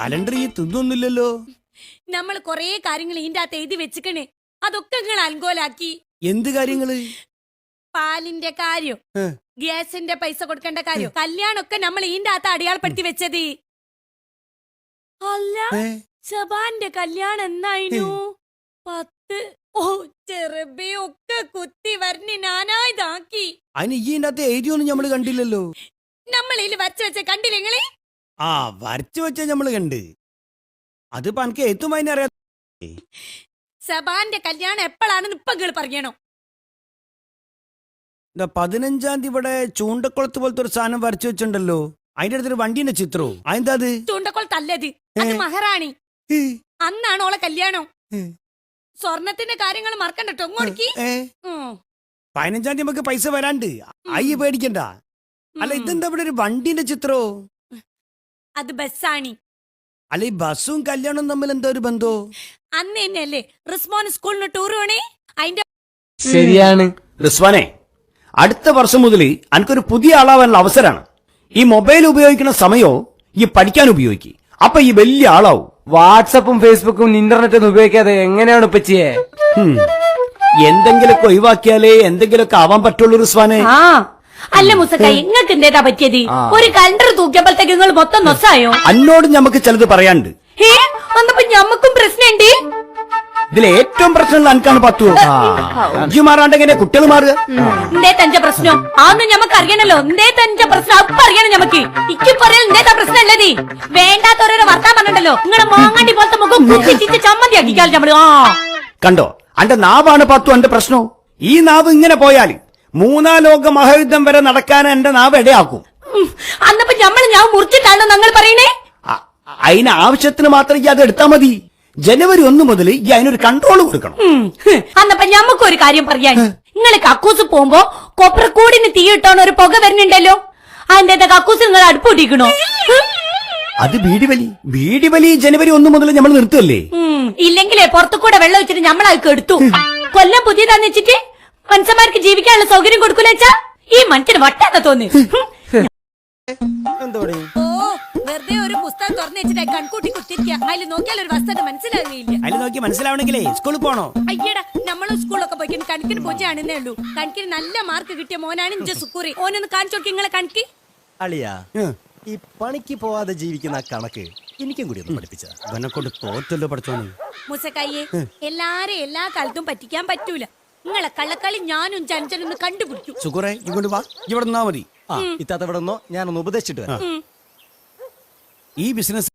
Calendar ഈ തിന്നൊന്നുമില്ലല്ലോ. നമ്മൾ കൊറേ കാര്യങ്ങൾ ഇതിന്റെ അകത്ത് എഴുതി വെച്ചിക്കണേ, അതൊക്കെ നിങ്ങൾ അൽഗോലാക്കി. എന്ത് കാര്യങ്ങള്? പാലിന്റെ കാര്യം, ഗ്യാസിന്റെ പൈസ കൊടുക്കേണ്ട കാര്യം, കല്യാണൊക്കെ നമ്മൾ ഇതിന്റെ അകത്ത് അടയാളപ്പെടുത്തി വെച്ചത്. അല്ല, സബാന്റെ കല്യാണം എന്നായിരുന്നു? 10. ഓ ചെറുബേ, ഒക്കെ കുത്തി വരഞ്ഞ് ഞാനായതാക്കി. അതിന് ഈ അകത്ത് എഴുതിയൊന്നും നമ്മള് കണ്ടില്ലല്ലോ. നമ്മളിൽ വരച്ചു വെച്ച കണ്ടില്ല നിങ്ങള്? ആ വരച്ചു വെച്ച നമ്മള് കണ്ട്. അതിപ്പോ എനിക്ക് എത്തും അതിനറിയാ. സബാന്റെ കല്യാണം എപ്പോഴാണെന്ന് ഇപ്പൊ നിങ്ങൾ പറയണോ? 15-ാം തീയതി ഇവിടെ ചൂണ്ടക്കുളത്ത് പോലത്തെ ഒരു സാധനം വരച്ചു വെച്ചിട്ടുണ്ടല്ലോ. അതിന്റെ അടുത്തൊരു വണ്ടീന്റെ ചിത്രവും. അതെന്താ അത്? ചൂണ്ടക്കുളത്തല്ലത്, അത് മഹാറാണി. അന്നാണ് ഓളെ കല്യാണം. സ്വർണത്തിന്റെ കാര്യങ്ങൾ മറക്കണ്ടോ ഇങ്ങോട്ട്. 15-ാം തീയതി നമുക്ക് പൈസ വരാണ്ട്, അയ്യ പേടിക്കണ്ട. അല്ല ഇതെന്താ ഇവിടെ ഒരു വണ്ടീന്റെ ചിത്രോ? അത് ബസ്സാണി. അല്ല ഈ ബസ്സും കല്യാണവും തമ്മിൽ എന്താ ഒരു ബന്ധോ? അന്ന് തന്നെയല്ലേ റിസ്മോൻ സ്കൂളിന് ടൂർ വേണേ. അതിന്റെ ശരിയാണ് റിസ്വാനെ, അടുത്ത വർഷം മുതൽ എനിക്കൊരു പുതിയ ആളാവാനുള്ള അവസരമാണ്. ഈ മൊബൈൽ ഉപയോഗിക്കുന്ന സമയോ ഈ പഠിക്കാൻ ഉപയോഗിക്കും. അപ്പൊ ഈ വലിയ ആളാവും. വാട്സപ്പും ഫേസ്ബുക്കും ഇന്റർനെറ്റും ഉപയോഗിക്കാതെ എങ്ങനെയാണ് പറ്റിയേ? എന്തെങ്കിലുമൊക്കെ ഒഴിവാക്കിയാലേ എന്തെങ്കിലുമൊക്കെ ആവാൻ പറ്റുള്ളൂ റിസ്വാനെ. അല്ല മുസക്ക, നിങ്ങൾക്ക് എന്തേതാ പറ്റിയത്? ഒരു കലണ്ടർ തൂക്കിയപ്പോഴത്തേക്ക് നിങ്ങൾ മൊത്തം നൊസായോ? അന്നോട് ഞമ്മക്ക് ചിലത് പറയാണ്ട്. അന്നപ്പോ ഞമ്മക്കും പ്രശ്നമുണ്ട്. ഇതിൽ ഏറ്റവും പ്രശ്നമുള്ള അനക്കാണ് പത്തു. മാറാണ്ട് എങ്ങനെ കുട്ടികൾ മാറുക? എന്തേ തന്റെ പ്രശ്നം ആന്ന് ഞമ്മക്ക് അറിയണല്ലോ. എന്തേ തന്റെ പ്രശ്നം അപ്പൊ അറിയണം ഞമ്മക്ക്. ഇക്ക് പറയാൻ എന്തേതാ പ്രശ്നം ഉള്ളത്? വേണ്ടാത്തോരോ വർത്താൻ പറഞ്ഞിട്ടല്ലോ. നിങ്ങളെ മോങ്ങാണ്ടി പോലത്തെ മുഖം കുത്തിച്ചിട്ട് ചമ്മന്തി ആക്കിക്കാൽ നമ്മള്. കണ്ടോ, അന്റെ നാവാണ് പത്തു എന്റെ പ്രശ്നം. ഈ നാവ് ഇങ്ങനെ പോയാല് 3-ാം ലോക മഹായുദ്ധം വരെ നടക്കാൻ എന്റെ നാവ് ഇടയാക്കും. അന്നപ്പോ ഞാൻ മുറിച്ചിട്ടാണോ നിങ്ങൾ പറയണേ? അതിന് ആവശ്യത്തിന് മാത്രം ഈ അത് എടുത്താ മതി. ജനുവരി 1 മുതൽ ഈ അതിനൊരു കൺട്രോൾ കൊടുക്കണം. അന്നപ്പോ ഞമ്മക്കൊരു കാര്യം പറയാൻ. നിങ്ങൾ കക്കൂസ് പോകുമ്പോ കൊപ്രക്കൂടിന് തീയിട്ടോണ ഒരു പുക വരുന്നുണ്ടല്ലോ. അതിന്റെ കക്കൂസ് നിങ്ങൾ അടുപ്പൊട്ടിക്കണോ? അത് ബീഡി വലി ജനുവരി 1 മുതൽ നമ്മൾ നിർത്തല്ലേ. ഇല്ലെങ്കിലേ പുറത്തുകൂടെ വെള്ളം വെച്ചിട്ട് നമ്മളത് എടുത്തു. കൊല്ലം പുതിയതാന്ന് വെച്ചിട്ട് മനുഷ്യന്മാർക്ക് ജീവിക്കാനുള്ള സൗകര്യം കൊടുക്കൂല വെച്ചാ ഈ മനുഷ്യന് വട്ടാന്ന് തോന്നി. വെറുതെ ഒരു പുസ്തകം തുറന്നു വെച്ചിട്ട് കൺകൂട്ടി കുത്തിരിക്കുക. അതിൽ നോക്കിയാൽ ഒരു വസ്തുത മനസ്സിലാകുകയില്ല. അതിൽ നോക്കി മനസ്സിലാവണെങ്കിലേ സ്കൂളിൽ പോണോ? അയ്യടാ, നമ്മളും സ്കൂളൊക്കെ പോയി കണക്കിന് പൂജയാണെന്നേ ഉള്ളൂ. കണക്കിന് നല്ല മാർക്ക് കിട്ടിയ മോനാണ് ഇഞ്ച സുക്കൂറി. ഓനൊന്ന് കാണിച്ചു കൊടുക്കും നിങ്ങളെ കണക്ക്. അളിയാ, ഈ പണിക്ക് പോവാതെ ജീവിക്കുന്ന കണക്ക് എനിക്കും കൂടി ഒന്ന് പഠിപ്പിച്ച. അവനെ കൊണ്ട് തോറ്റല്ലോ പഠിച്ചോന്ന്. മുസക്കയ്യെ, എല്ലാരെയും എല്ലാ കാലത്തും പറ്റിക്കാൻ പറ്റൂല. നിങ്ങളെ കള്ളക്കളി ഞാനും ചഞ്ചലൊന്ന് കണ്ടുപിടിക്കും. സുഖറേ, ഇങ്ങോട്ട് വാ, ഇവിടെ നിന്നാ മതി. ഇത്താത്ത ഇവിടെ നിന്നോ, ഞാനൊന്ന് ഉപദേശിച്ചിട്ട് വരാം. ഈ ബിസിനസ്